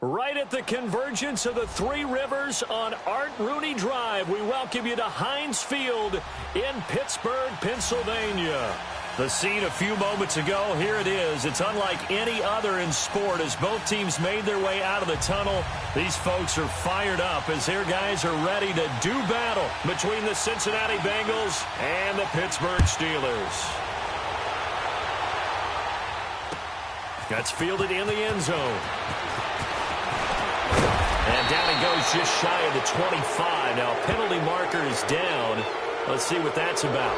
Right at the convergence of the Three Rivers on Art Rooney Drive, we welcome you to Heinz Field in Pittsburgh, Pennsylvania. The scene a few moments ago, here it is. It's unlike any other in sport as both teams made their way out of the tunnel. These folks are fired up as their guys are ready to do battle between the Cincinnati Bengals and the Pittsburgh Steelers. That's fielded in the end zone. And down he goes just shy of the 25. Now a penalty marker is down. Let's see what that's about.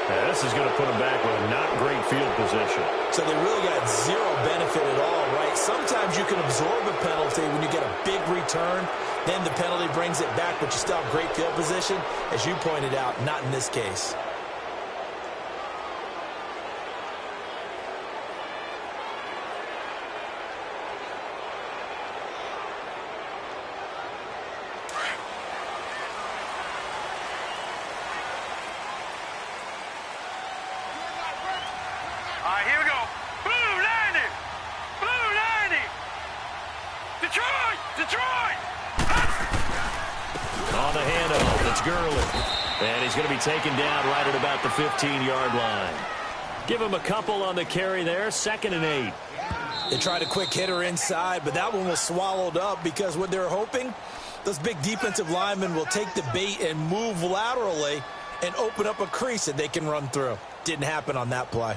Now, this is going to put him back with a not great field position. So they really got zero benefit at all, right? Sometimes you can absorb a penalty when you get a big return. Then the penalty brings it back, but you still have great field position. As you pointed out, not in this case. Here we go. Blue 90. Blue 90. Detroit. Detroit. On the handoff, it's Gurley. And he's going to be taken down right at about the 15-yard line. Give him a couple on the carry there. 2nd and 8. They tried a quick hitter inside, but that one was swallowed up because what they're hoping, those big defensive linemen will take the bait and move laterally and open up a crease that they can run through. Didn't happen on that play.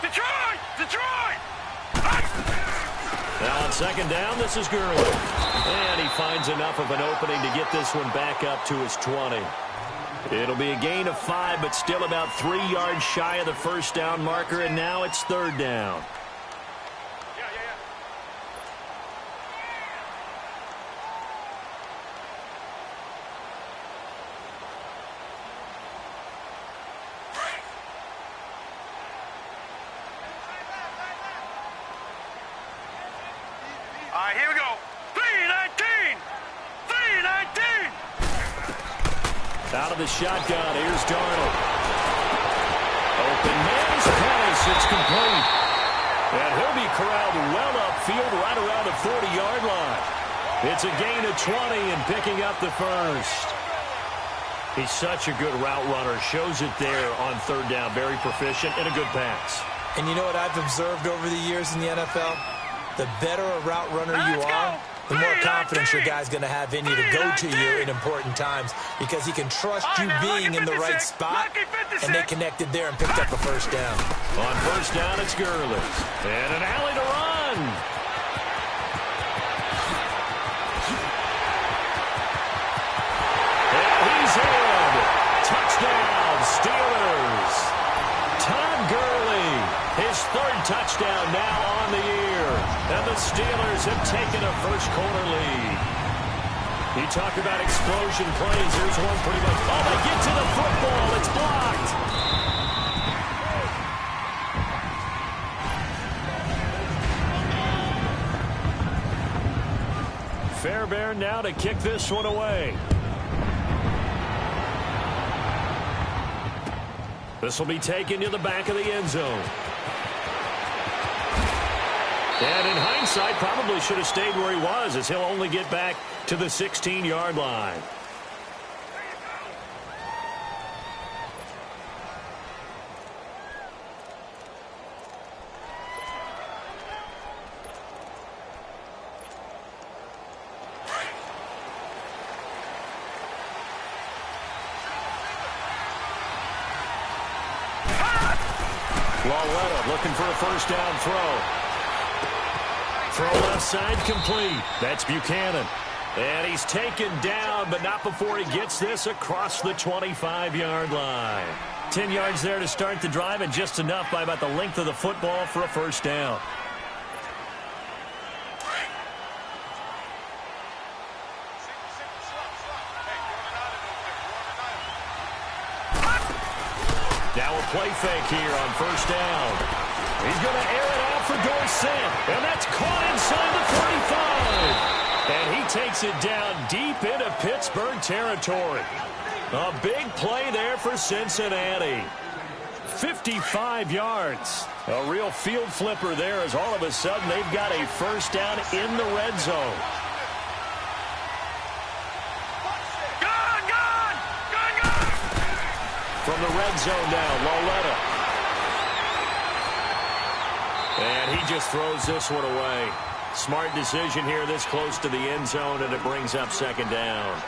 Detroit! Detroit! Now on 2nd down, this is Gurley. And he finds enough of an opening to get this one back up to his 20. It'll be a gain of 5, but still about 3 yards shy of the 1st down marker, and now it's 3rd down. Here we go. 3-19. 3-19. Out of the shotgun, here's Darnold. Open man's pass, it's complete. And he'll be corralled well upfield right around the 40-yard line. It's a gain of 20 and picking up the 1st. He's such a good route runner. Shows it there on 3rd down. Very proficient and a good pass. And you know what I've observed over the years in the NFL? The better a route runner you are, the more confidence your guy's going to have in you to go to you in important times because he can trust you being in the right spot, and they connected there and picked up a 1st down. On 1st down, it's Gurley. And an alley to run. And he's in. Touchdown, Steelers. Todd Gurley, his 3rd touchdown now on the year. And the Steelers have taken a first-quarter lead. You talk about explosion plays. Here's one pretty much. Oh, they get to the football. It's blocked. Fairbairn now to kick this one away. This will be taken to the back of the end zone. And in hindsight, probably should have stayed where he was as he'll only get back to the 16-yard line. Lawletta looking for a 1st down throw. Throw left side complete. That's Buchanan. And he's taken down, but not before he gets this across the 25-yard line. 10 yards there to start the drive, and just enough by about the length of the football for a 1st down. Now a play fake here on first down. He's going to air it out for Dorsett, and that's caught inside the 45. And he takes it down deep into Pittsburgh territory. A big play there for Cincinnati. 55 yards. A real field flipper there as all of a sudden they've got a first down in the red zone. From the red zone now, Loletta. And he just throws this one away. Smart decision here this close to the end zone, and it brings up second down.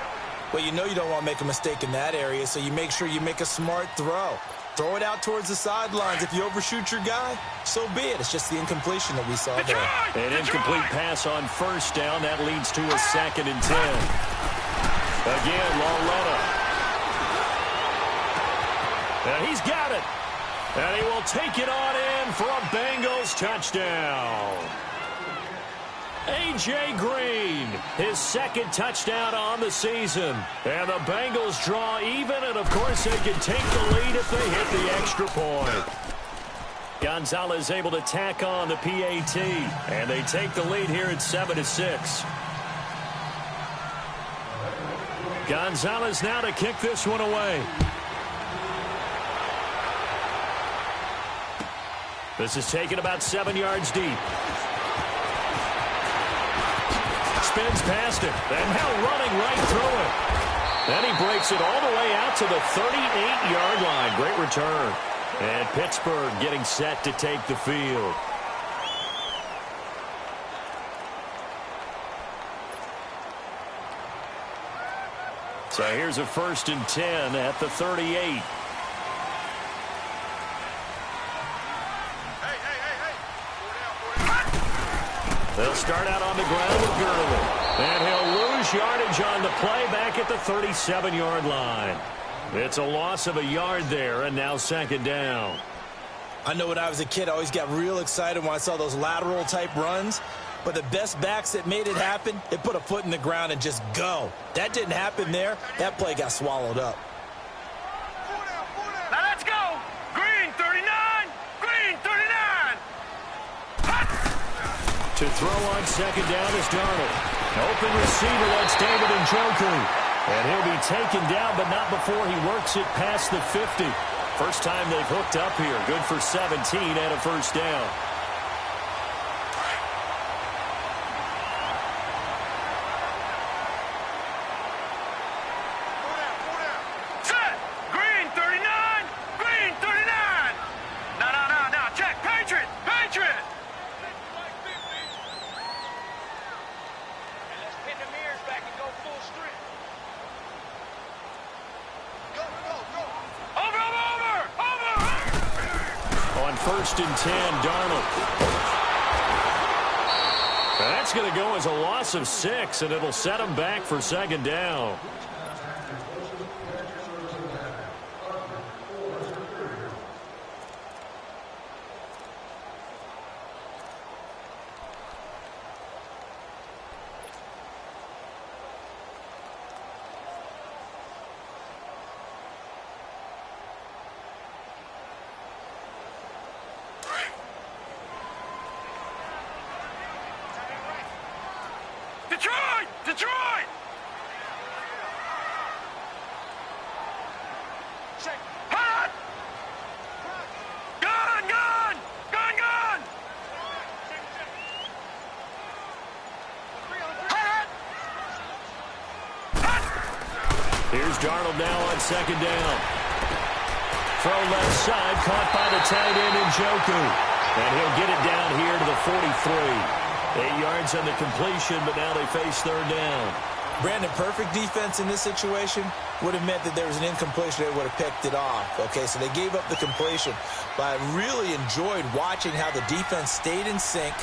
Well, you know you don't want to make a mistake in that area, so you make sure you make a smart throw. Throw it out towards the sidelines. If you overshoot your guy, so be it. It's just the incompletion that we saw there. An incomplete pass on first down. That leads to a 2nd and 10. Again, Loletta. And he's got it. And he will take it on in for a Bengals touchdown. A.J. Green, his 2nd touchdown on the season. And the Bengals draw even, and of course they can take the lead if they hit the extra point. Gonzalez able to tack on the PAT, and they take the lead here at 7-6. Gonzalez now to kick this one away. This is taken about 7 yards deep. Spins past it, and now running right through it. Then he breaks it all the way out to the 38-yard line. Great return. And Pittsburgh getting set to take the field. So here's a 1st and 10 at the 38. They'll start out on the ground with Gurley. And he'll lose yardage on the play back at the 37-yard line. It's a loss of a yard there, and now 2nd down. I know when I was a kid, I always got real excited when I saw those lateral-type runs. But the best backs that made it happen, they put a foot in the ground and just go. That didn't happen there. That play got swallowed up. Now let's go. Green 39. Green 39. To throw on 2nd down is Darnold. Open receiver, that's David Njoku. And he'll be taken down, but not before he works it past the 50. First time they've hooked up here. Good for 17 and a first down. Set. Green 39. Green 39. No. Check. Patriot. Patriot. Let's pin the mirrors back and go full strength. Go. Over. On 1st and 10, Darnold. That's going to go as a loss of 6, and it'll set him back for 2nd down. Detroit. Check. Hot. Gun. Hot. Here's Darnold now on 2nd down. Throw left side, caught by the tight end Njoku. And he'll get it down here to the 43. 8 yards on the completion, but now they face 3rd down. Brandon, perfect defense in this situation would have meant that there was an incompletion. They would have picked it off. Okay, so they gave up the completion. But I really enjoyed watching how the defense stayed in sync,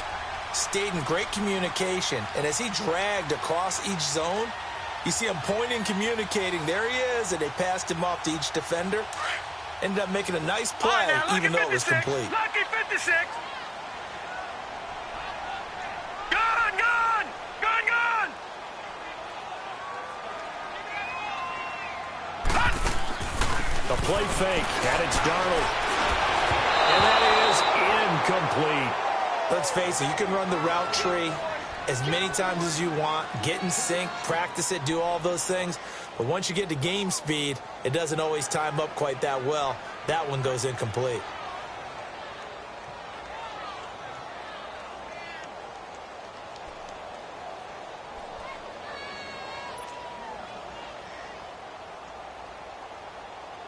stayed in great communication. And as he dragged across each zone, you see him pointing, communicating. There he is, and they passed him off to each defender. Ended up making a nice play, Right, even though it was complete. Lucky 56. Gun. The play fake, and it's Darnold. Let's face it, you can run the route tree as many times as you want, get in sync, practice it, do all those things. But once you get to game speed, it doesn't always time up quite that well. That one goes incomplete.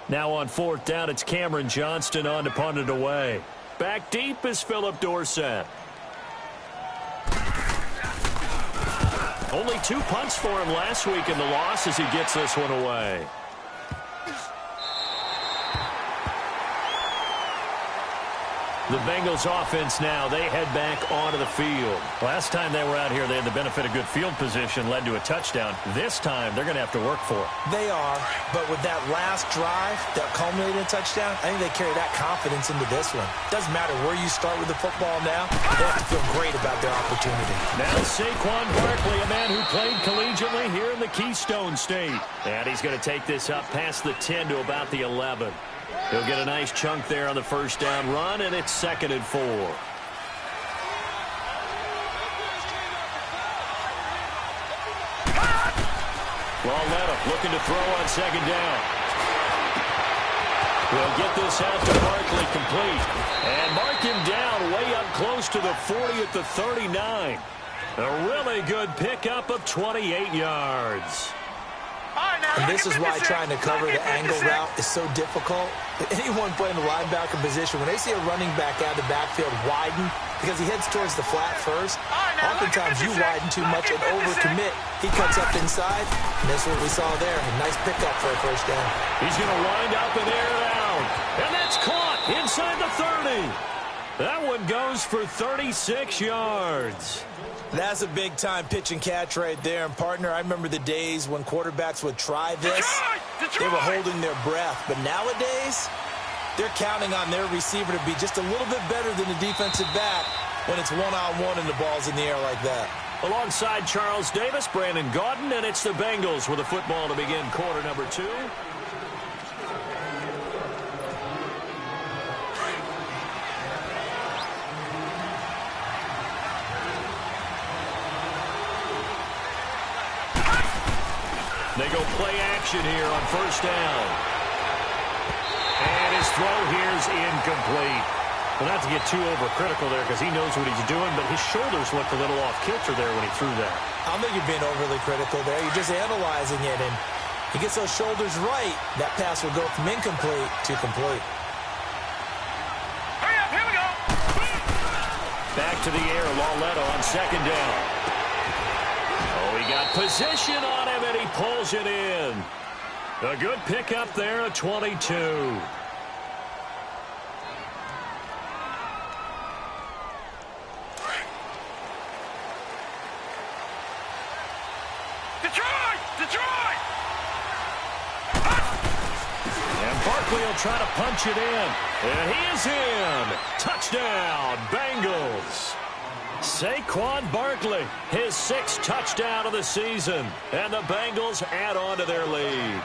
Now on 4th down, it's Cameron Johnston on to punt it away. Back deep is Phillip Dorsett. Only 2 punts for him last week in the loss as he gets this one away. The Bengals offense now, they head back onto the field. Last time they were out here, they had the benefit of good field position, led to a touchdown. This time, they're going to have to work for it. They are, but with that last drive that culminated in a touchdown, I think they carry that confidence into this one. Doesn't matter where you start with the football now, they have to feel great about their opportunity. Now Saquon Barkley, a man who played collegiately here in the Keystone State. And he's going to take this up past the 10 to about the 11. He'll get a nice chunk there on the first down run, and it's 2nd and 4. Lauletta looking to throw on 2nd down. We'll get this out to Barkley complete. And mark him down way up close to the 40 at the 39. A really good pickup of 28 yards. And this is why trying to cover the angle route is so difficult. Anyone playing the linebacker position, when they see a running back out of the backfield widen, because he heads towards the flat first, oftentimes you widen too much and overcommit. He cuts up inside, and that's what we saw there. A nice pickup for a first down. He's going to wind up and air it out. And that's caught inside the 30. That one goes for 36 yards. That's a big-time pitch and catch right there. And, partner, I remember the days when quarterbacks would try this. They were holding their breath. But nowadays, they're counting on their receiver to be just a little bit better than the defensive back when it's one-on-one and the ball's in the air like that. Alongside Charles Davis, Brandon Gaudin, and it's the Bengals with a football to begin quarter number 2. They go play action here on first down. And his throw here is incomplete. Well, not to get too overcritical there because he knows what he's doing, but his shoulders looked a little off kilter there when he threw that. I don't think you're being overly critical there. You're just analyzing it, and he gets those shoulders right. That pass will go from incomplete to complete. Hurry up, here we go. Back to the air, Lauletta on 2nd down. Oh, he got position on him, and he pulls it in. A good pickup there at 22. Detroit! And Barkley will try to punch it in. And he is in. Touchdown, Bengals. Saquon Barkley, his 6th touchdown of the season. And the Bengals add on to their lead.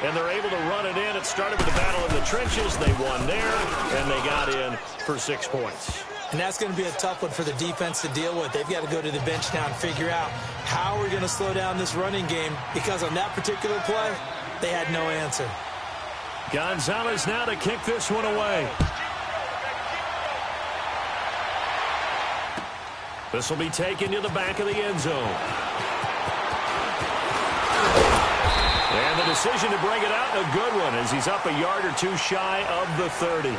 And they're able to run it in. It started with the battle in the trenches. They won there, and they got in for 6 points. And that's going to be a tough one for the defense to deal with. They've got to go to the bench now and figure out how we're going to slow down this running game, because on that particular play, they had no answer. Gonzalez now to kick this one away. This will be taken to the back of the end zone. And the decision to bring it out, a good one, as he's up a yard or 2 shy of the 30.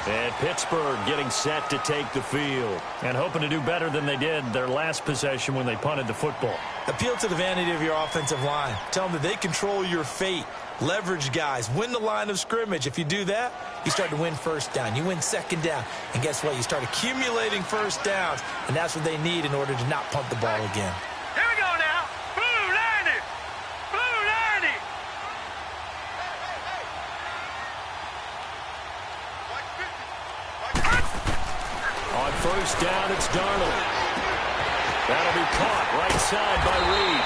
And Pittsburgh getting set to take the field and hoping to do better than they did their last possession when they punted the football. Appeal to the vanity of your offensive line. Tell them that they control your fate. Leverage guys. Win the line of scrimmage. If you do that, you start to win first down. You win second down. And guess what? You start accumulating first downs. And that's what they need in order to not punt the ball again. Here we go now. Blue 90. Blue 90. On first down, it's Darnold. That'll be caught right side by Reed.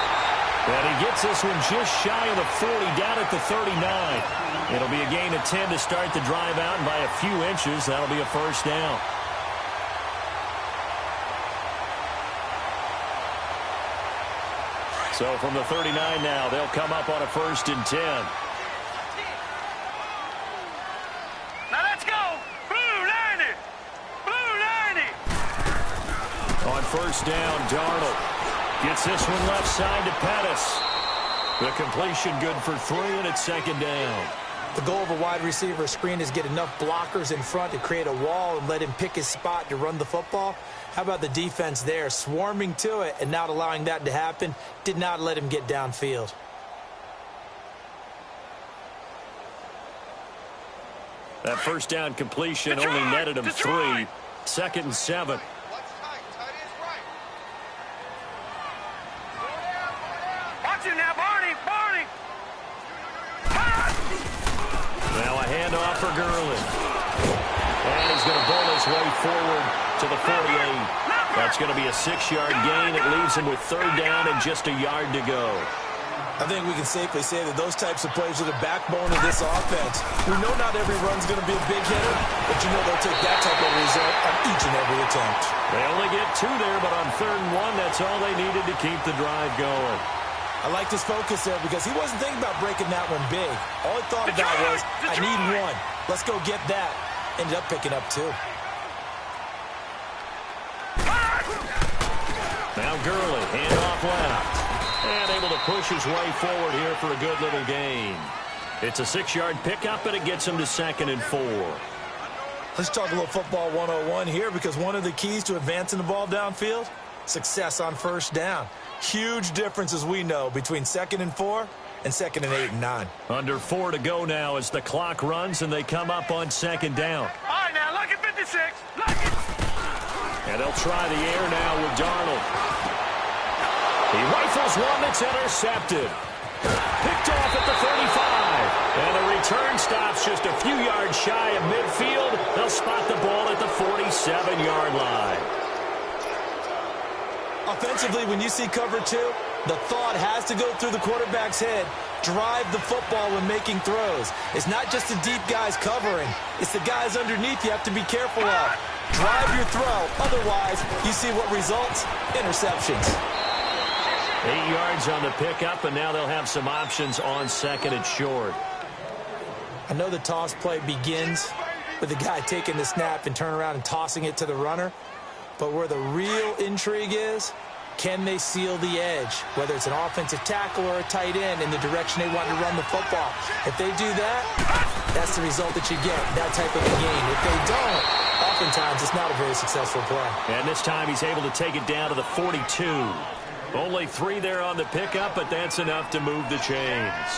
And he gets this one just shy of the 40, down at the 39. It'll be a gain of 10 to start the drive out, and by a few inches, that'll be a first down. So from the 39 now, they'll come up on a 1st and 10. Now let's go. Blue 90. Blue 90. On 1st down, Darnold gets this one left side to Pettis. The completion good for 3, and it's 2nd down. The goal of a wide receiver screen is get enough blockers in front to create a wall and let him pick his spot to run the football. How about the defense there, swarming to it and not allowing that to happen? Did not let him get downfield. That 1st down completion only netted him 3. 2nd and 7. Watch him now, Barney. Barney. Now a handoff for Gurley. And he's going to bowl his way forward to the 48. That's going to be a 6-yard gain. It leaves him with 3rd down and just a yard to go. I think we can safely say that those types of plays are the backbone of this offense. We know not every run's going to be a big hitter, but you know they'll take that type of result on each and every attempt. They only get 2 there, but on 3rd and 1, that's all they needed to keep the drive going. I like his focus there because he wasn't thinking about breaking that one big. All he thought about was, I need 1. Let's go get that. Ended up picking up 2. Now Gurley, handoff left. And able to push his way forward here for a good little gain. It's a 6-yard pickup, and it gets him to 2nd and 4. Let's talk a little football 101 here because one of the keys to advancing the ball downfield, success on 1st down. Huge difference, as we know, between 2nd and 4 and 2nd and 8 and 9. Under 4 to go now as the clock runs, and they come up on 2nd down. All right, now, look at 56. Look it. And they'll try the air now with Darnold. He rifles one that's intercepted. Picked off at the 35. And the return stops just a few yards shy of midfield. They'll spot the ball at the 47-yard line. Offensively, when you see cover 2, the thought has to go through the quarterback's head. Drive the football when making throws. It's not just the deep guys covering. It's the guys underneath you have to be careful of. Drive your throw. Otherwise, you see what results? Interceptions. 8 yards on the pickup, and now they'll have some options on 2nd and short. I know the toss play begins with the guy taking the snap and turn around and tossing it to the runner. But where the real intrigue is, can they seal the edge, whether it's an offensive tackle or a tight end, in the direction they want to run the football? If they do that, that's the result that you get, that type of a gain. If they don't, oftentimes it's not a very successful play. And this time he's able to take it down to the 42. Only 3 there on the pickup, but that's enough to move the chains.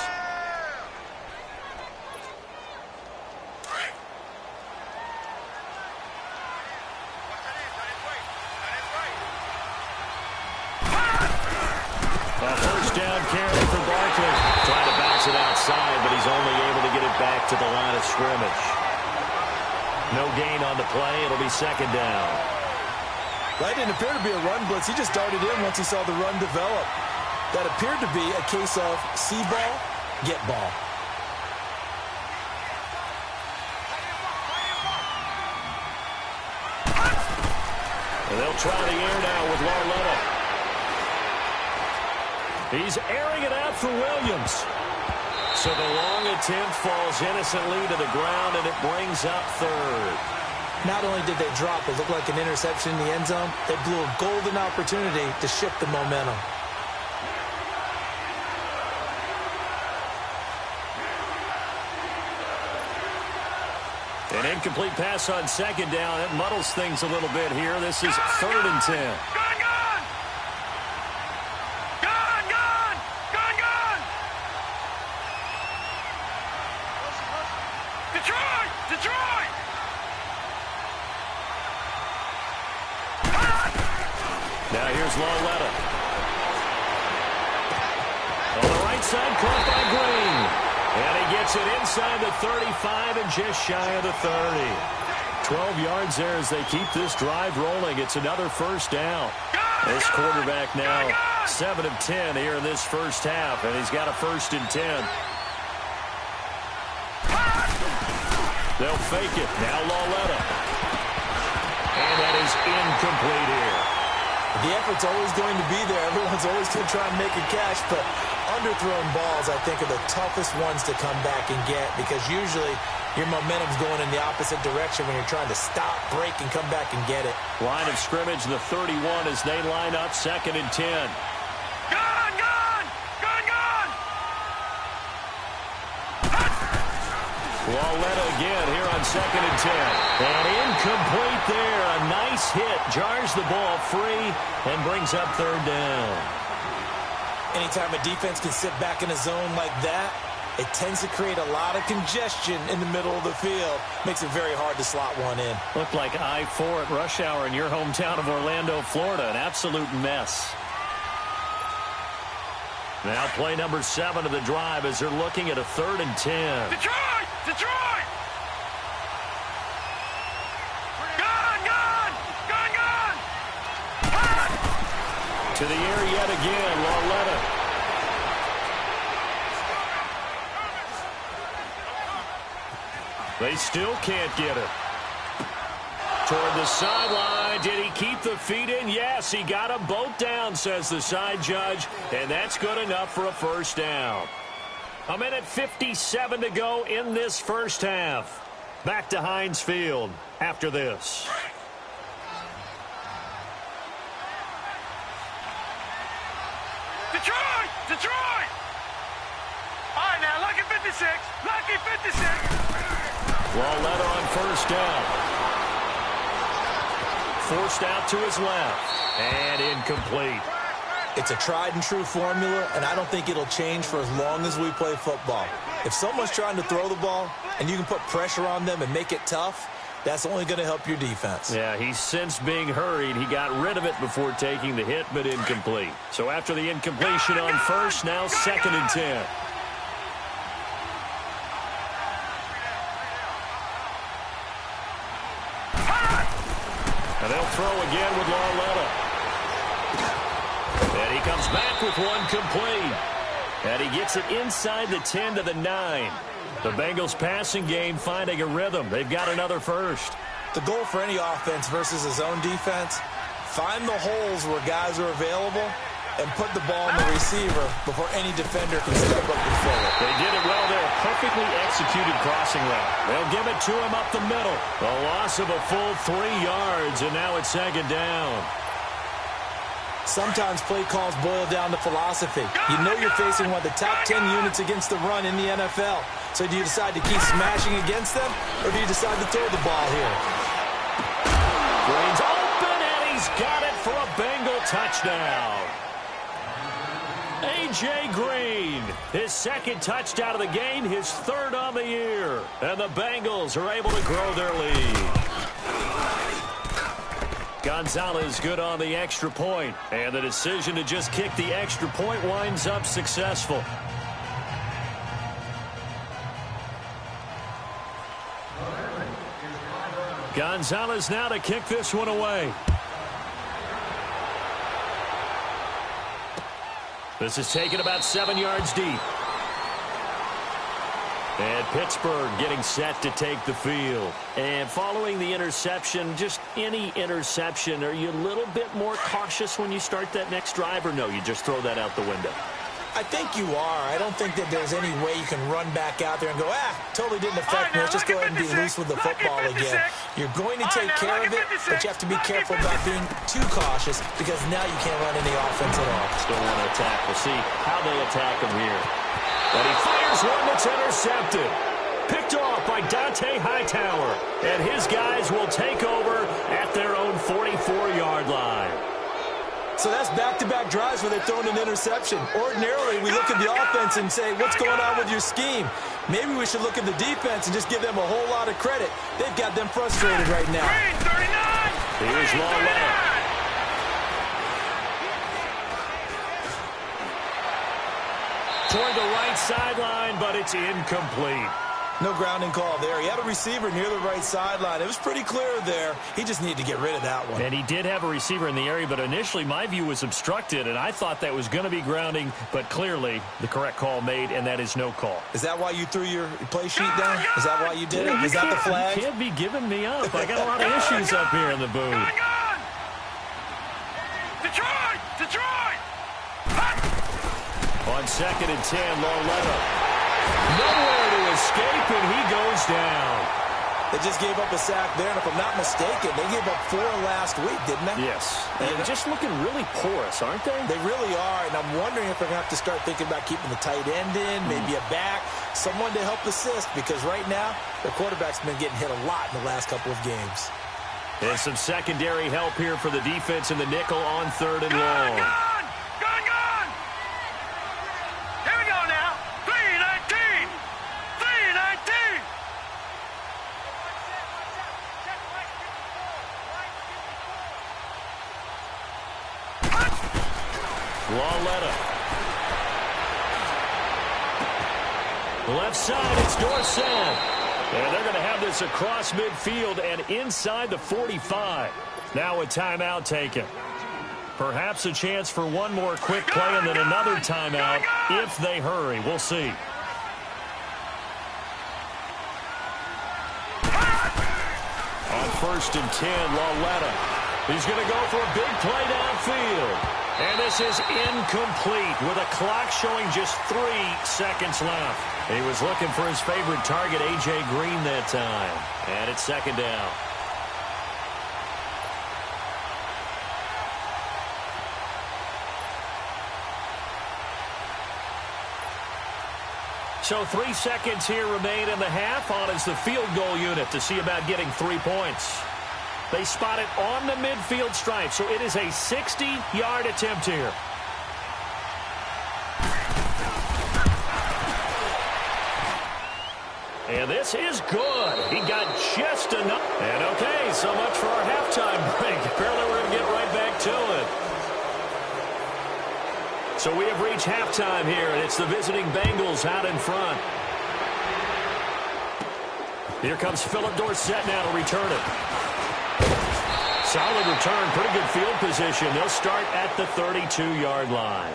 A 1st down carry for Barkley. Trying to bounce it outside, but he's only able to get it back to the line of scrimmage. No gain on the play. It'll be 2nd down. That didn't appear to be a run blitz. He just darted in once he saw the run develop. That appeared to be a case of see ball, get ball. And they'll try the air now with Larletta. He's airing it out for Williams. So the long attempt falls innocently to the ground, and it brings up 3rd. Not only did they drop, it looked like an interception in the end zone, they blew a golden opportunity to shift the momentum. An incomplete pass on 2nd down. It muddles things a little bit here. This is 3rd and 10. Gun, gun! Gun, gun! Gun, gun! Detroit! Detroit! Now here's Larletta. On the right side, caught by Green. And he gets it inside the 35 and just shy of the 30. 12 yards there as they keep this drive rolling. It's another 1st down. This quarterback now 7 of 10 here in this 1st half, and he's got a 1st and 10. They'll fake it. Now Larletta. And that is incomplete here. The effort's always going to be there. Everyone's always going to try and make a catch, but underthrown balls, I think, are the toughest ones to come back and get because usually your momentum's going in the opposite direction when you're trying to stop, break, and come back and get it. Line of scrimmage, the 31 as they line up 2nd and 10. Gone! Gone! Gone! Gone! Walletta again here on 2nd and 10. And incomplete there. A nice hit. Jars the ball free and brings up 3rd down. Anytime a defense can sit back in a zone like that, it tends to create a lot of congestion in the middle of the field. Makes it very hard to slot one in. Looked like I-4 at rush hour in your hometown of Orlando, Florida. An absolute mess. Now play number 7 of the drive as they're looking at a 3rd and 10. Detroit! Detroit! Gone! Gone! Gone! Gone! Hot! To the air yet again, Walletta. They still can't get it. Toward the sideline. Did he keep the feet in? Yes, he got them both down, says the side judge, and that's good enough for a 1st down. 1:57 to go in this first half. Back to Heinz Field after this. Detroit! Detroit! All right, now, lucky 56. Lucky 56. Walletta on 1st down. Forced out to his left. And incomplete. It's a tried-and-true formula, and I don't think it'll change for as long as we play football. If someone's trying to throw the ball, and you can put pressure on them and make it tough, that's only going to help your defense. Yeah, he's since being hurried. He got rid of it before taking the hit, but incomplete. So after the incompletion on 1st, now 2nd and 10. And they'll throw again with Walletta. And he comes back with one complete. And he gets it inside the 10 to the 9. The Bengals passing game finding a rhythm. They've got another 1st. The goal for any offense versus a zone defense, find the holes where guys are available and put the ball in the receiver before any defender can step up and fill it. They did it well there. Perfectly executed crossing route. They'll give it to him up the middle. A loss of a full 3 yards, and now it's 2nd down. Sometimes play calls boil down to philosophy. You know you're facing one of the top 10 units against the run in the NFL. So do you decide to keep smashing against them, or do you decide to throw the ball here? Green's open, and he's got it for a Bengal touchdown. A.J. Green, his 2nd touchdown of the game, his 3rd on the year. And the Bengals are able to grow their lead. Gonzalez good on the extra point, and the decision to just kick the extra point winds up successful. Gonzalez now to kick this one away. This is taken about 7 yards deep. And Pittsburgh getting set to take the field. And following the interception, just any interception, are you a little bit more cautious when you start that next drive, or no, you just throw that out the window? I think you are. I don't think that there's any way you can run back out there and go, totally didn't affect me. Let's just go ahead and be loose with the football again. You're going to take care of it, but you have to be careful about being too cautious because now you can't run any offense at all. Still want to attack. We'll see how they attack him here. And he fires one that's intercepted. Picked off by Dante Hightower. And his guys will take over at their own 44-yard line. So that's back-to-back drives where they've thrown an interception. Ordinarily, we look at the offense and say, what's going on with your scheme? Maybe we should look at the defense and just give them a whole lot of credit. They've got them frustrated right now. Here's Walletta. Toward the right sideline, but it's incomplete. No grounding call there. He had a receiver near the right sideline. It was pretty clear there. He just needed to get rid of that one. And he did have a receiver in the area, but initially my view was obstructed, and I thought that was going to be grounding, but clearly the correct call made, and that is no call. Is that why you threw your play sheet down? Is that why you did it? Is that the flag? You can't be giving me up. I got a lot of issues up here in the booth. Detroit! Detroit! On 2nd and 10, Lauletta. Nowhere to escape, and he goes down. They just gave up a sack there, and if I'm not mistaken, they gave up 4 last week, didn't they? Yes. And just looking really porous, aren't they? They really are, and I'm wondering if they're going to have to start thinking about keeping the tight end in, maybe a back, someone to help assist, because right now, their quarterback's been getting hit a lot in the last couple of games. And some secondary help here for the defense in the nickel on 3rd and long. Gone! Here we go now. 3-19! 3-19! Lauletta. Left side, it's Dorsett. And they're going to have this across midfield and inside the 45. Now a timeout taken. Perhaps a chance for one more quick play and then another timeout if they hurry. We'll see. On 1st and 10, Lauletta. He's going to go for a big play downfield. And this is incomplete with a clock showing just 3 seconds left. He was looking for his favorite target, A.J. Green, that time. And it's 2nd down. So 3 seconds here remain in the half. On is the field goal unit to see about getting 3 points. They spot it on the midfield stripe, so it is a 60-yard attempt here. And this is good. He got just enough. And okay, so much for our halftime break. Apparently we're going to get right back to it. So we have reached halftime here, and it's the visiting Bengals out in front. Here comes Philip Dorsett now to return it. Solid return, pretty good field position. They'll start at the 32-yard line.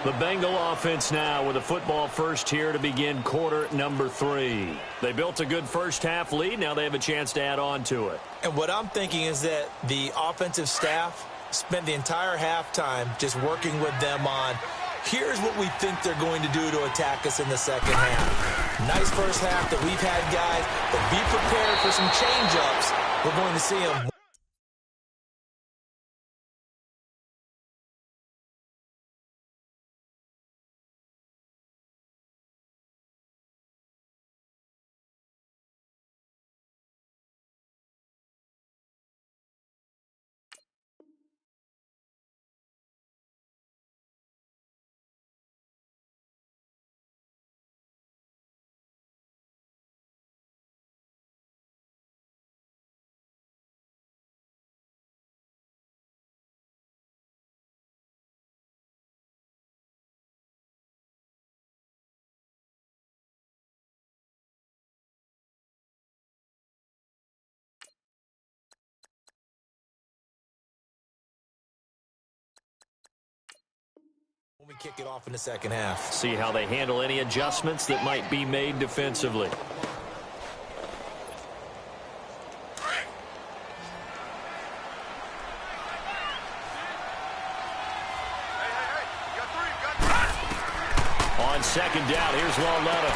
The Bengal offense now with a football first here to begin quarter number 3. They built a good first-half lead. Now they have a chance to add on to it. And what I'm thinking is that the offensive staff spent the entire halftime just working with them on, here's what we think they're going to do to attack us in the second half. Nice first half that we've had, guys, but be prepared for some change-ups. We're going to see them. When we kick it off in the second half. See how they handle any adjustments that might be made defensively. On 2nd down, here's Lauletta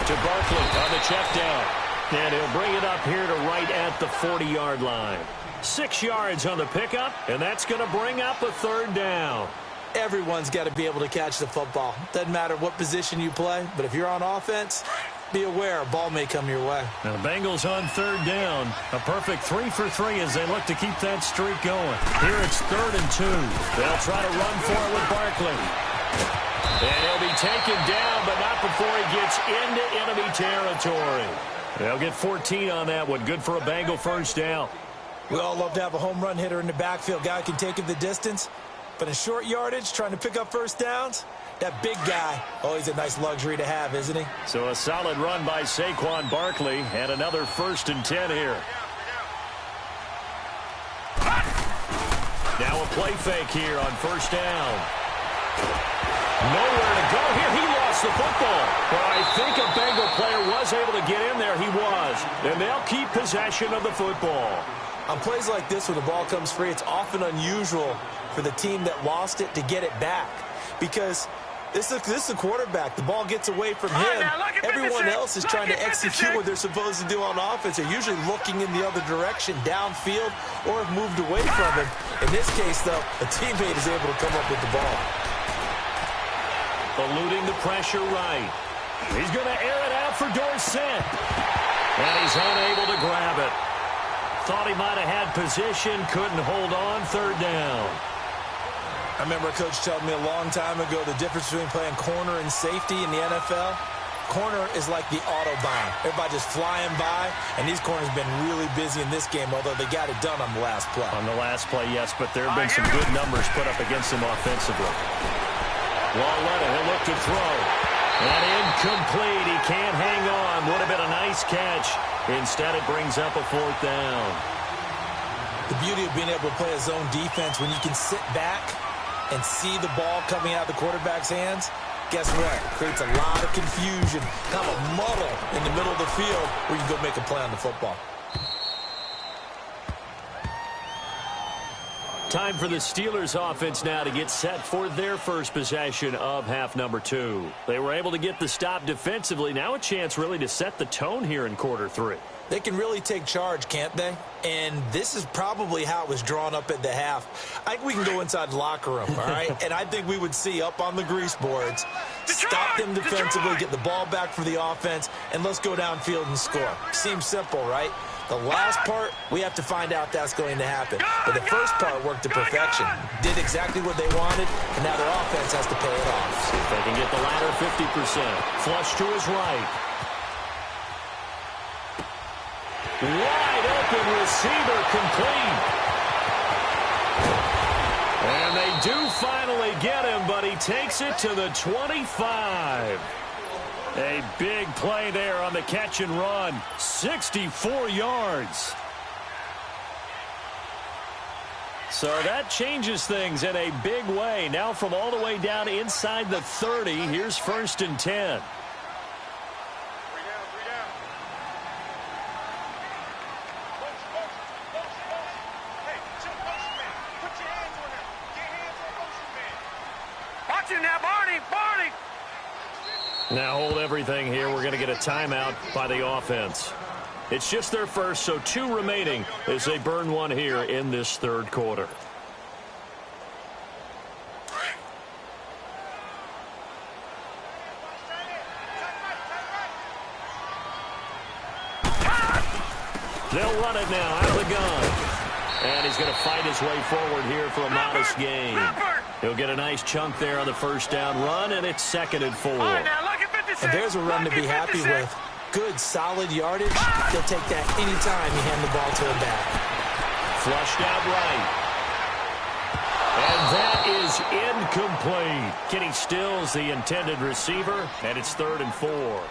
to Barkley on the check down. And he'll bring it up here to right at the 40-yard line. 6 yards on the pickup, and that's going to bring up a 3rd down. Everyone's got to be able to catch the football. Doesn't matter what position you play, but if you're on offense, be aware a ball may come your way. Now the Bengals on 3rd down. A perfect 3 for 3 as they look to keep that streak going. Here it's 3rd and 2. They'll try to run for it with Barkley. And he'll be taken down, but not before he gets into enemy territory. They'll get 14 on that one. Good for a Bengal first down. We all love to have a home run hitter in the backfield. Guy can take it the distance. But in short yardage, trying to pick up first downs, that big guy, always a nice luxury to have, isn't he? So a solid run by Saquon Barkley, and another 1st and 10 here. Now a play fake here on 1st down. Nowhere to go here. He lost the football. Well, I think a Bengal player was able to get in there. He was. And they'll keep possession of the football. On plays like this, when the ball comes free, it's often unusual for the team that lost it to get it back. Because this is a quarterback. The ball gets away from him. Everyone else is trying to execute what they're supposed to do on offense. They're usually looking in the other direction, downfield, or have moved away from him. In this case, though, a teammate is able to come up with the ball. Eluding the pressure right. He's going to air it out for Dorsett. And he's unable to grab it. Thought he might have had position, couldn't hold on, third down. I remember a coach telling me a long time ago the difference between playing corner and safety in the NFL. Corner is like the Autobahn. Everybody just flying by, and these corners have been really busy in this game, although they got it done on the last play. On the last play, yes, but there have been some good numbers put up against him offensively. Walletta, he'll look to throw. And incomplete. He can't hang on. Would have been a nice catch. Instead, it brings up a fourth down. The beauty of being able to play a zone defense when you can sit back and see the ball coming out of the quarterback's hands, guess what? Creates a lot of confusion, kind of a muddle in the middle of the field where you can go make a play on the football. Time for the Steelers offense now to get set for their first possession of half number 2. They were able to get the stop defensively. Now a chance really to set the tone here in quarter 3. They can really take charge, can't they? And this is probably how it was drawn up at the half. I think we can go inside the locker room, all right? And I think we would see up on the grease boards, stop them defensively, get the ball back for the offense, and let's go downfield and score. Seems simple, right? The last part, we have to find out that's going to happen. But the first part worked to perfection. Did exactly what they wanted, and now their offense has to pay it off. See if they can get the latter 50%. Flush to his right. Wide open receiver complete. And they do finally get him, but he takes it to the 25. A big play there on the catch and run. 64 yards. So that changes things in a big way. Now from all the way down inside the 30, here's 1st and 10. Now hold everything here. We're going to get a timeout by the offense. It's just their first, so 2 remaining as they burn one here in this third quarter. They'll run it now out of the gun. And he's going to fight his way forward here for a modest gain. He'll get a nice chunk there on the first down run, and it's 2nd and 4. And there's a run to be happy with. Good, solid yardage. They'll take that anytime you hand the ball to him back. Flushed out right. And that is incomplete. Kenny Stills, the intended receiver, and it's 3rd and 4.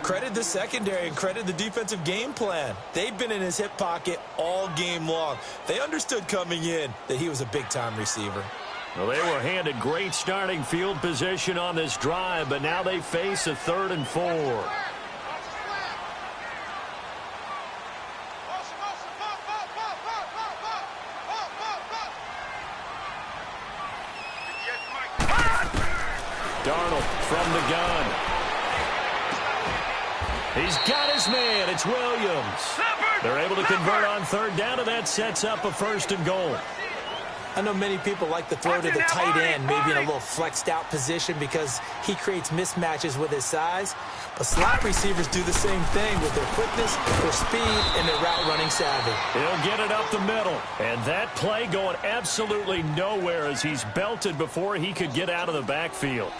Credit the secondary and credit the defensive game plan. They've been in his hip pocket all game long. They understood coming in that he was a big-time receiver. Well, they were handed great starting field position on this drive, but now they face a 3rd and 4. Darnold from the gun. He's got his man. It's Williams. They're able to convert on 3rd down, and that sets up a 1st and goal. I know many people like to throw to the tight end, maybe in a little flexed out position because he creates mismatches with his size. But slot receivers do the same thing with their quickness, their speed, and their route running savvy. He'll get it up the middle. And that play going absolutely nowhere as he's belted before he could get out of the backfield.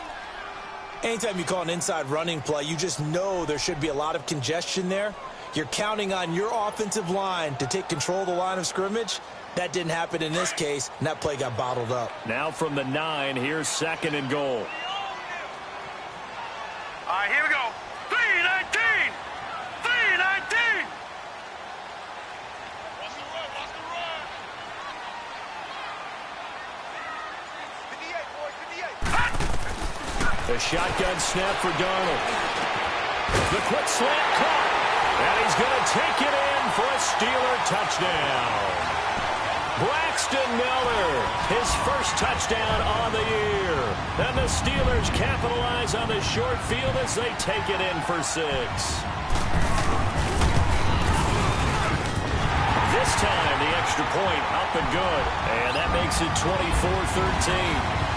Anytime you call an inside running play, you just know there should be a lot of congestion there. You're counting on your offensive line to take control of the line of scrimmage. That didn't happen in this case, and that play got bottled up. Now from the 9, here's 2nd and goal. All right, here we go. 3-19. 3-19. Watch the run. Watch the run. 58, boys, 58. The shotgun snap for Darnold. The quick slant caught. And he's going to take it in for a Steeler touchdown. Braxton Miller, his first touchdown on the year. And the Steelers capitalize on the short field as they take it in for 6. This time, the extra point up and good. And that makes it 24-13.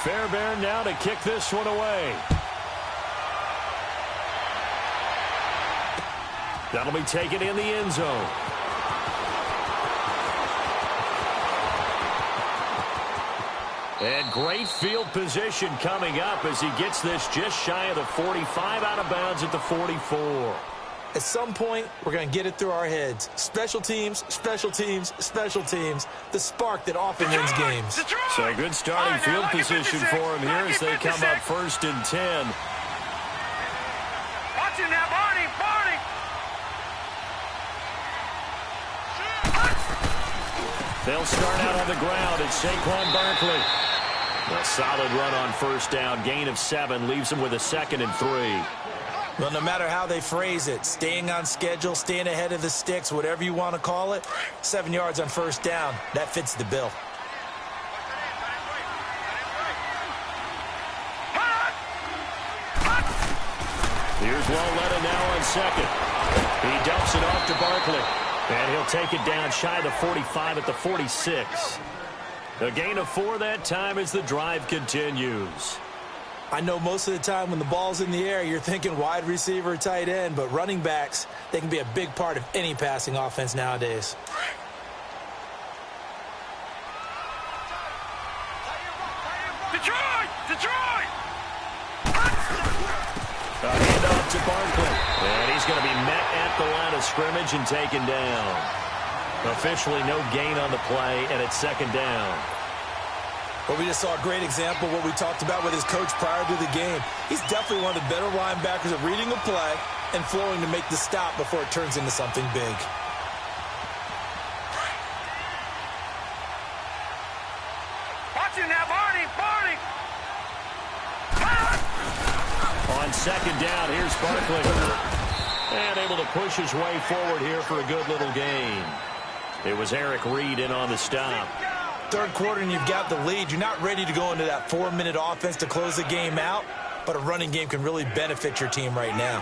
Fairbairn now to kick this one away. That'll be taken in the end zone. And great field position coming up as he gets this just shy of the 45, out of bounds at the 44. At some point, we're going to get it through our heads. Special teams, special teams, special teams. The spark that often wins games. So good starting field position for him here as they come up 1st and 10. Watch him now, Barney, Barney. They'll start out on the ground. It's Saquon Barkley. A solid run on 1st down. Gain of 7 leaves him with a 2nd and 3. Well, no matter how they phrase it, staying on schedule, staying ahead of the sticks, whatever you want to call it, 7 yards on 1st down, that fits the bill. Here's Walletta now on 2nd. He dumps it off to Barkley. And he'll take it down shy of the 45 at the 46. A gain of 4 that time as the drive continues. I know most of the time when the ball's in the air, you're thinking wide receiver, tight end, but running backs, they can be a big part of any passing offense nowadays. Detroit! Detroit! A handoff to Barkley. And he's going to be met at the line of scrimmage and taken down. Officially no gain on the play, and it's 2nd down. Well, we just saw a great example of what we talked about with his coach prior to the game. He's definitely one of the better linebackers at reading a play and flowing to make the stop before it turns into something big. Watch him now, Barney, Barney. On 2nd down, here's Barkley. And able to push his way forward here for a good little gain. It was Eric Reed in on the stop. 3rd quarter and you've got the lead. You're not ready to go into that 4-minute offense to close the game out, but a running game can really benefit your team right now.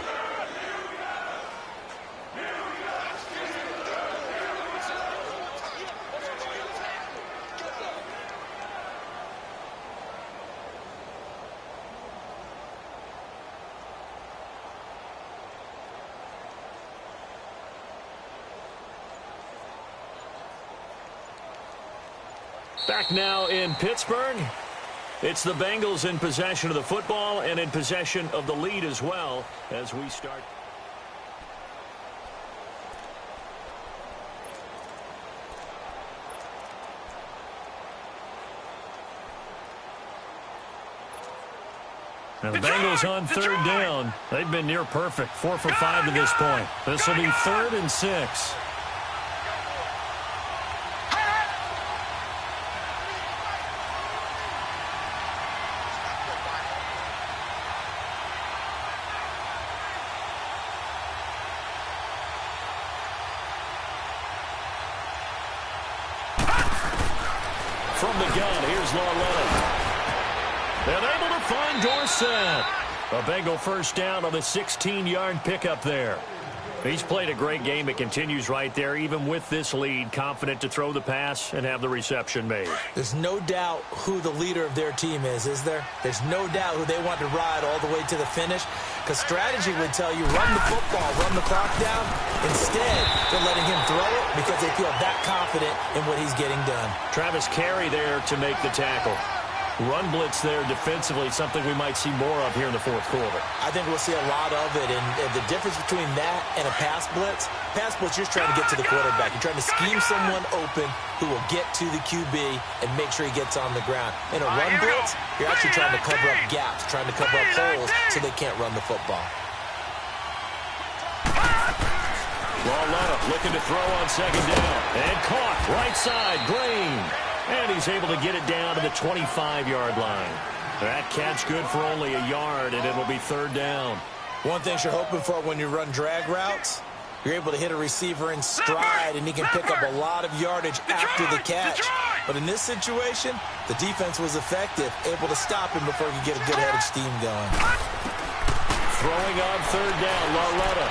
Back now in Pittsburgh. It's the Bengals in possession of the football and in possession of the lead as well as we start. Now the Bengals on 3rd down. They've been near perfect. 4 for 5 to this point. This will be 3rd and 6. From the gun, here's Walletta. And able to find Dorsett. A Bengal 1st down on the 16-yard pickup there. He's played a great game. It continues right there, even with this lead, confident to throw the pass and have the reception made. There's no doubt who the leader of their team is there? There's no doubt who they want to ride all the way to the finish, because strategy would tell you run the football, run the clock down. Instead, they're letting him throw it because they feel that confident in what he's getting done. Travis Carey there to make the tackle. Run blitz there defensively, something we might see more of here in the 4th quarter. I think we'll see a lot of it, and the difference between that and a pass blitz, you're just trying to get to the quarterback. You're trying to scheme someone open who will get to the QB and make sure he gets on the ground. In a run blitz, you're actually trying to cover up gaps, trying to cover up holes so they can't run the football. Lalletta looking to throw on second down. And caught right side, Green. And he's able to get it down to the 25-yard line. That catch good for only a yard, and it'll be third down. One thing you're hoping for when you run drag routes, you're able to hit a receiver in stride, and he can pick up a lot of yardage after the catch. But in this situation, the defense was effective, able to stop him before he could get a good head of steam going. Throwing on third down, Lalletta.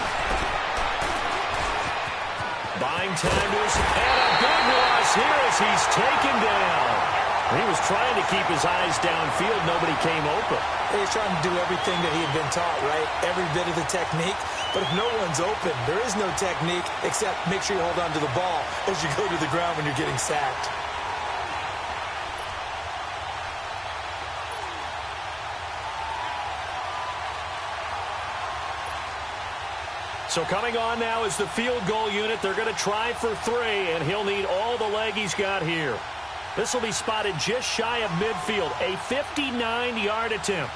Buying time to his, and a big loss here as he's taken down. He was trying to keep his eyes downfield. Nobody came open. He was trying to do everything that he had been taught, right? Every bit of the technique. But if no one's open, there is no technique except make sure you hold on to the ball as you go to the ground when you're getting sacked. So coming on now is the field goal unit. They're going to try for 3, and he'll need all the leg he's got here. This will be spotted just shy of midfield, a 59-yard attempt.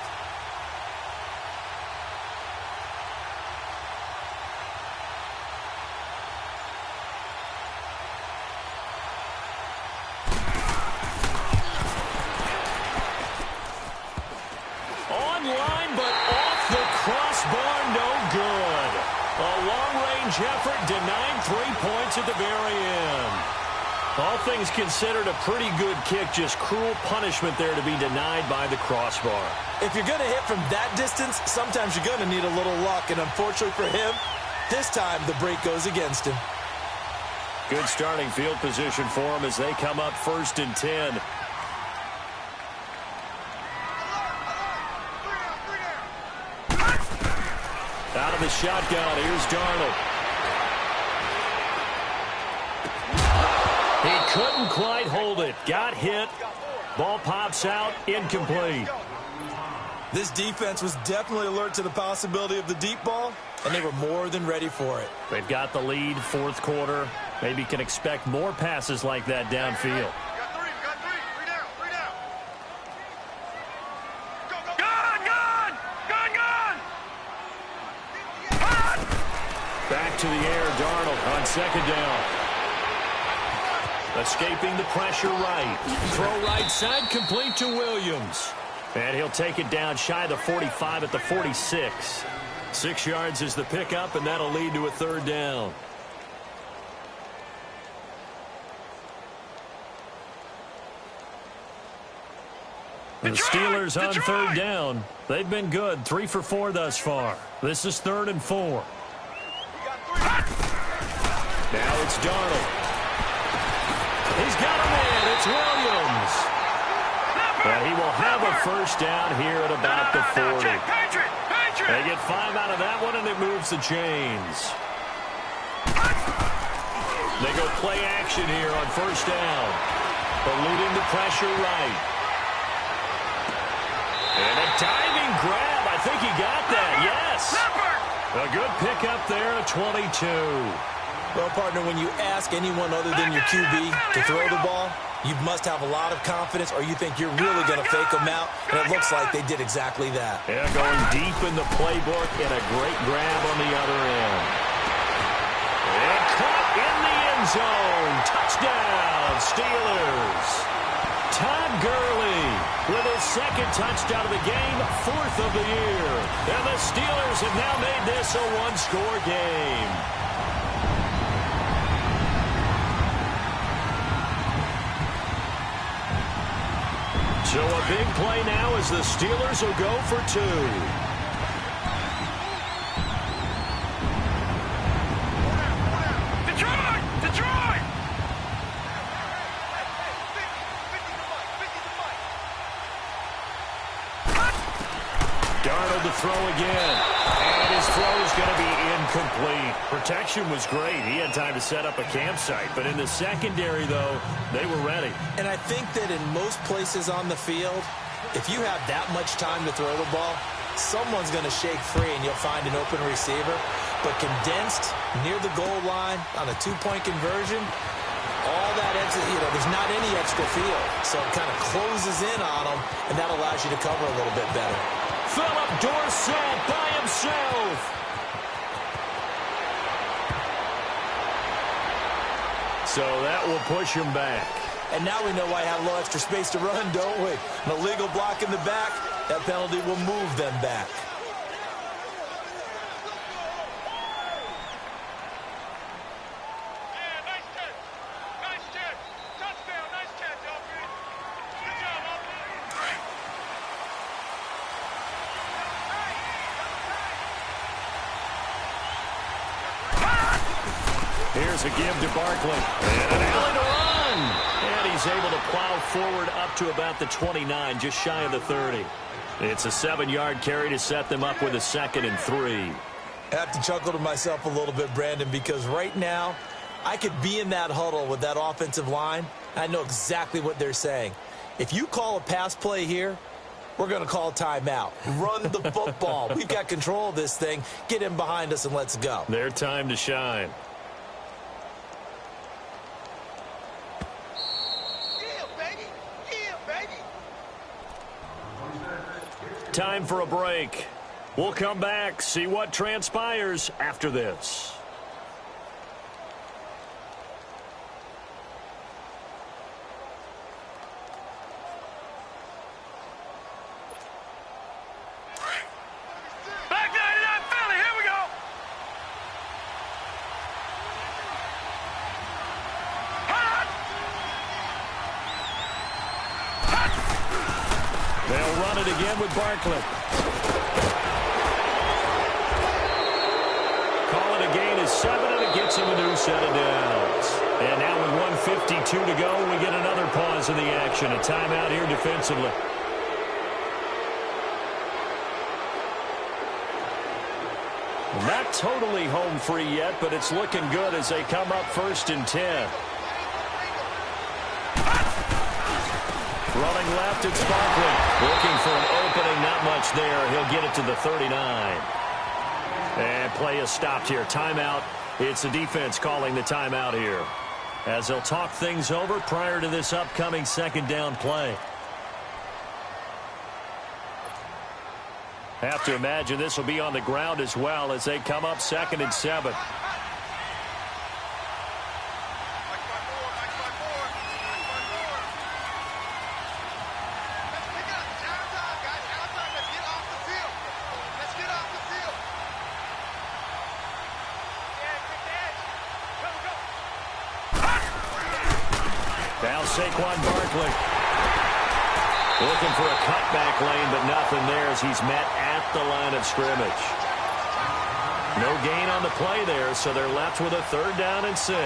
Online, but off the crossbar, no good. A long-range effort denied 3 points at the very end. All things considered, a pretty good kick, just cruel punishment there to be denied by the crossbar. If you're going to hit from that distance, sometimes you're going to need a little luck, and unfortunately for him, this time the break goes against him. Good starting field position for him as they come up 1st and 10. Out of the shotgun, here's Darnold. He couldn't quite hold it. Got hit. Ball pops out, incomplete. This defense was definitely alert to the possibility of the deep ball, and they were more than ready for it. They've got the lead, 4th quarter. Maybe can expect more passes like that downfield. Back to the air, Darnold on second down. Escaping the pressure right. Throw right side, complete to Williams. And he'll take it down shy of the 45 at the 46. 6 yards is the pickup, and that'll lead to a third down. The Steelers on third down. They've been good, 3 for 4 thus far. This is 3rd and 4. Now it's Darnold. He's got a man. It's Williams. And he will have a first down here at about the 40. They get 5 out of that one, and it moves the chains. They go play action here on first down. Eluding the pressure right. And a diving grab. I think he got that. Yes. A good pickup there at 22. Well, partner, when you ask anyone other than your QB to throw the ball, you must have a lot of confidence, or you think you're really going to fake them out, and it looks like they did exactly that. Yeah, going deep in the playbook, and a great grab on the other end. And caught in the end zone. Touchdown, Steelers. Todd Gurley with his 2nd touchdown of the game, 4th of the year. And the Steelers have now made this a 1-score game. So a big play now as the Steelers will go for 2. Detroit! Darnold to throw again. And his throw is going to be incomplete. Protection was great. He had time to set up a campsite. But in the secondary, though, they were ready. And I think that in most places on the field, if you have that much time to throw the ball, someone's going to shake free and you'll find an open receiver. But condensed near the goal line on a 2-point conversion, all that extra, there's not any extra field. So it kind of closes in on them, and that allows you to cover a little bit better. Philip Dorsett by himself. So that will push him back. And now we know why I have a little extra space to run, don't we? An illegal block in the back, that penalty will move them back. Here's a give to Barkley. And an alley to run. And he's able to plow forward up to about the 29, just shy of the 30. It's a 7-yard carry to set them up with a 2nd and 3. I have to chuckle to myself a little bit, Brandon, because right now I could be in that huddle with that offensive line. I know exactly what they're saying. If you call a pass play here, we're going to call timeout. Run the football. We've got control of this thing. Get in behind us and let's go. Their time to shine. Time for a break. We'll come back, see what transpires after this. Back 99 Philly, here we go. They'll run it again with Barkley. Call it a gain of 7, and it gets him a new set of downs. And now with 1:52 to go, we get another pause in the action. A timeout here defensively. Not totally home free yet, but it's looking good as they come up 1st and 10. Running left, it's Barkley. Looking for an opening, not much there. He'll get it to the 39. And play is stopped here. Timeout. It's the defense calling the timeout here, as they'll talk things over prior to this upcoming 2nd down play. Have to imagine this will be on the ground as well as they come up 2nd and 7. Now Saquon Barkley looking for a cutback lane, but nothing there as he's met at the line of scrimmage. No gain on the play there, so they're left with a 3rd down and 6.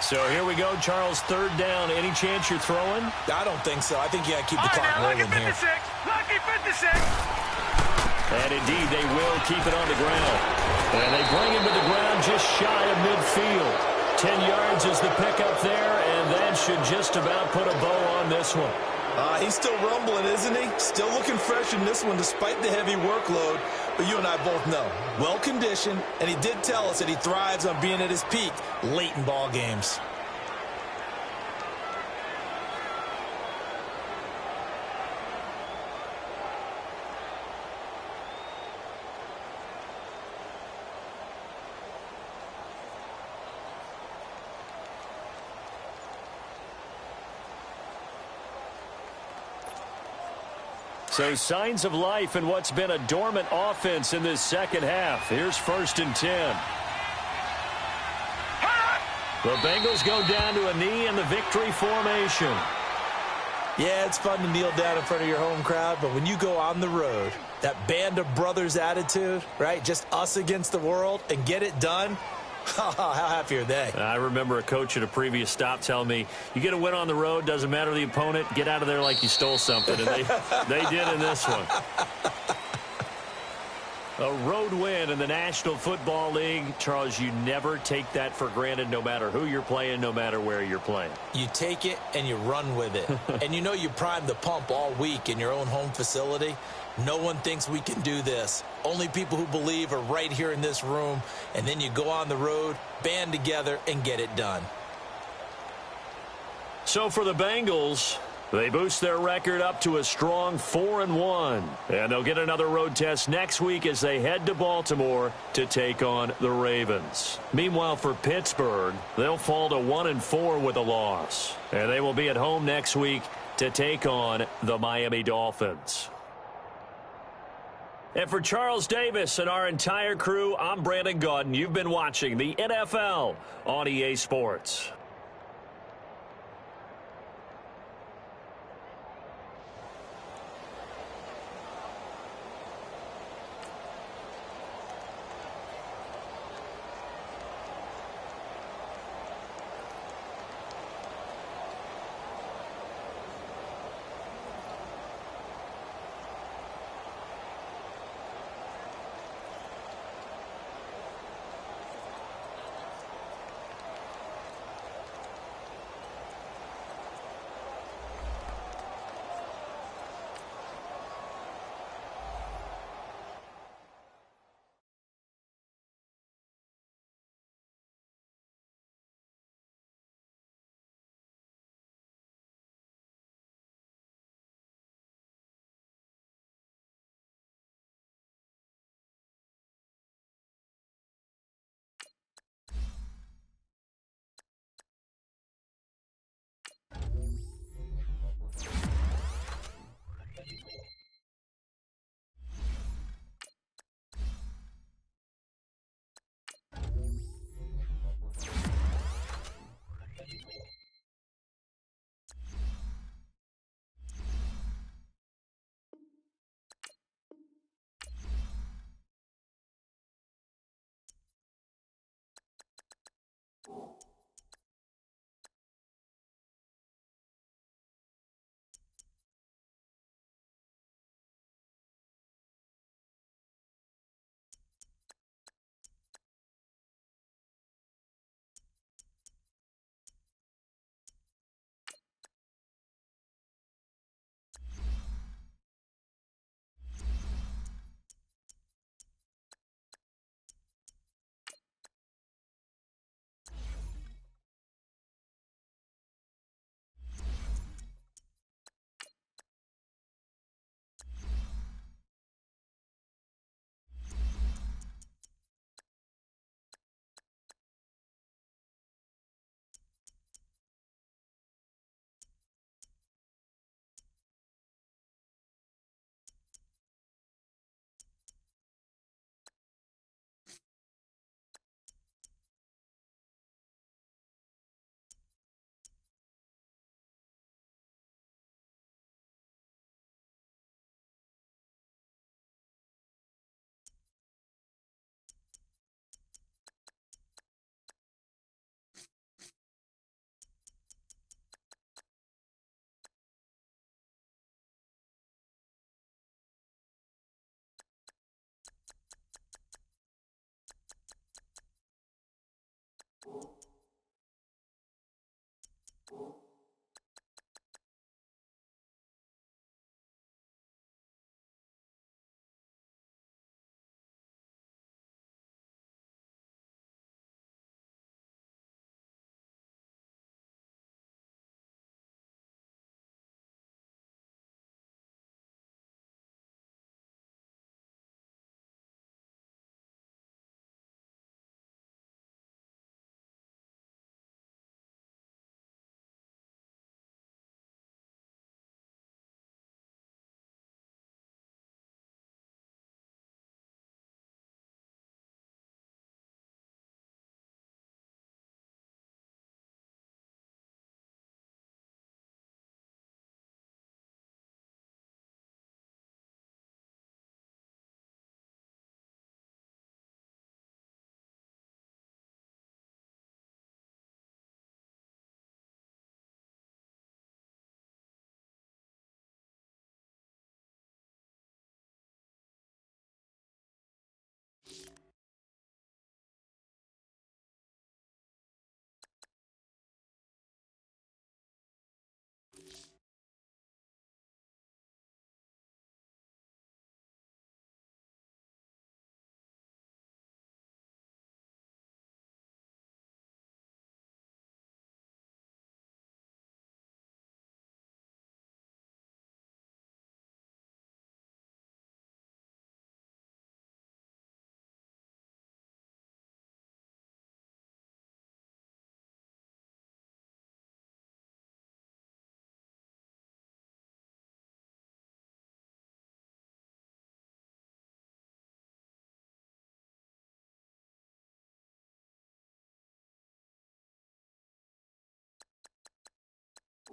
So here we go, Charles, 3rd down. Any chance you're throwing? I don't think so. I think you got to keep the clock rolling here. Lucky 56. And indeed, they will keep it on the ground. And they bring him to the ground just shy of midfield. 10 yards is the pickup there, and that should just about put a bow on this one. He's still rumbling, isn't he? Still looking fresh in this one despite the heavy workload. But you and I both know, well-conditioned, and he did tell us that he thrives on being at his peak late in ball games. So signs of life in what's been a dormant offense in this 2nd half. Here's 1st and 10. The Bengals go down to a knee in the victory formation. Yeah, it's fun to kneel down in front of your home crowd, but when you go on the road, that band of brothers attitude, right? Just us against the world and get it done. How happy are they? I remember a coach at a previous stop telling me, you get a win on the road, doesn't matter the opponent, get out of there like you stole something. And they did in this one. A road win in the National Football League. Charles, you never take that for granted, no matter who you're playing, no matter where you're playing. You take it and you run with it. And you know you primed the pump all week in your own home facility. No one thinks we can do this. Only people who believe are right here in this room. And then you go on the road, band together, and get it done. So for the Bengals, they boost their record up to a strong 4-1. And they'll get another road test next week as they head to Baltimore to take on the Ravens. Meanwhile, for Pittsburgh, they'll fall to 1-4 with a loss. And they will be at home next week to take on the Miami Dolphins. And for Charles Davis and our entire crew, I'm Brandon Gaudin. You've been watching the NFL on EA Sports.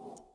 it.